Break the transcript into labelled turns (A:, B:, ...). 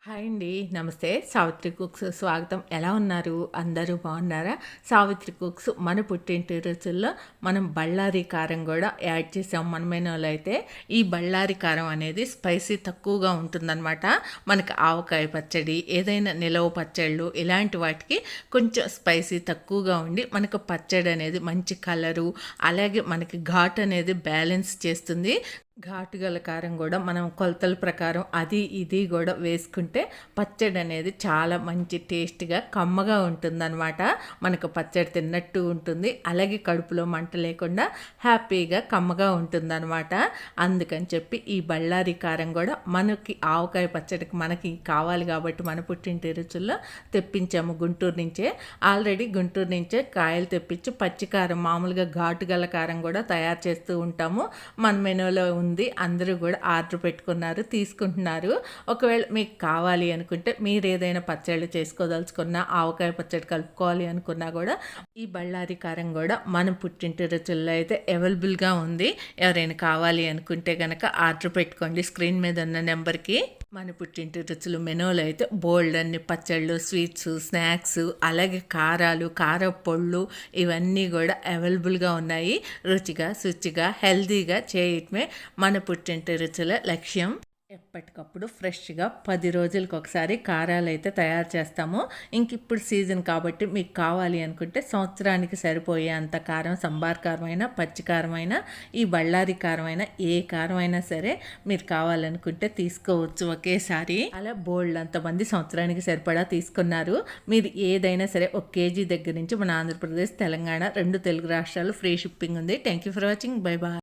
A: Hi అండి. నమస్తే. Savitri cooks స్వాగతం. ఎలా ఉన్నారు? అందరూ బాగున్నారా? సావిత్రి కుక్స్ మన పుట్టింటి రుచుల్లో మనం బళ్ళారి కారం కూడా యాడ్ చేసాం మన మెనూలో. అయితే ఈ బళ్ళారి కారం అనేది స్పైసీ తక్కువగా ఉంటుందన్నమాట. మనకి ఆవకాయ పచ్చడి, ఏదైనా నిలవ పచ్చళ్ళు ఇలాంటి వాటికి కొంచెం స్పైసీ తక్కువగా ఉండి మనకు పచ్చడి అనేది మంచి కలరు, అలాగే మనకి ఘాట్ అనేది బ్యాలెన్స్ చేస్తుంది. ఘాటు గల కారం కూడా మనం కొలతల ప్రకారం అది ఇది కూడా వేసుకుంటే పచ్చడి అనేది చాలా మంచి టేస్ట్గా కమ్మగా ఉంటుందన్నమాట. మనకు పచ్చడి తిన్నట్టు ఉంటుంది, అలాగే కడుపులో మంట లేకుండా హ్యాపీగా కమ్మగా ఉంటుందన్నమాట. అందుకని చెప్పి ఈ బళ్ళారి కారం కూడా మనకి ఆవకాయ పచ్చడికి మనకి కావాలి కాబట్టి మన పుట్టింటి రుచుల్లో తెప్పించాము గుంటూరు నుంచే. ఆల్రెడీ గుంటూరు నుంచే కాయలు తెప్పించి పచ్చికారం మామూలుగా ఘాటు గల కారం కూడా తయారు చేస్తూ ఉంటాము. మన మెనూలో ఉంది. అందరూ కూడా ఆర్డర్ పెట్టుకున్నారు, తీసుకుంటున్నారు. ఒకవేళ మీకు కావాలి అనుకుంటే మీరు ఏదైనా పచ్చళ్ళు చేసుకోదలుచుకున్నా, ఆవకాయ పచ్చడి కలుపుకోవాలి అనుకున్నా కూడా ఈ బళ్ళారి కారం కూడా మన పుట్టింటి రుచుల్లో అయితే అవైలబుల్గా ఉంది. ఎవరైనా కావాలి అనుకుంటే కనుక ఆర్డర్ పెట్టుకోండి స్క్రీన్ మీద ఉన్న నెంబర్కి. మన పుట్టింటి రుచులు మెనూలో అయితే బోల్డ్ అన్ని పచ్చళ్ళు, స్వీట్స్, స్నాక్స్, అలాగే కారాలు, కారపొళ్ళు ఇవన్నీ కూడా అవైలబుల్గా ఉన్నాయి. రుచిగా, శుచిగా, హెల్తీగా చేయటమే మన పుట్టింటి రుచుల లక్ష్యం. ఎప్పటికప్పుడు ఫ్రెష్గా 10 రోజులకు ఒకసారి కారాలు అయితే తయారు చేస్తాము. ఇంక ఇప్పుడు సీజన్ కాబట్టి మీకు కావాలి అనుకుంటే సంవత్సరానికి సరిపోయే అంత కారం, సంబార్ కారమైనా, పచ్చి కారమైనా, ఈ బళ్ళారి కారమైనా, ఏ కారమైనా సరే మీరు కావాలనుకుంటే తీసుకోవచ్చు ఒకేసారి. అలా బోల్డ్ అంతమంది సంవత్సరానికి సరిపడా తీసుకున్నారు. మీరు ఏదైనా సరే 1 కేజీ దగ్గర నుంచి మన ఆంధ్రప్రదేశ్, తెలంగాణ 2 తెలుగు రాష్ట్రాలు ఫ్రీ షిప్పింగ్ ఉంది. Thank you for watching. Bye bye.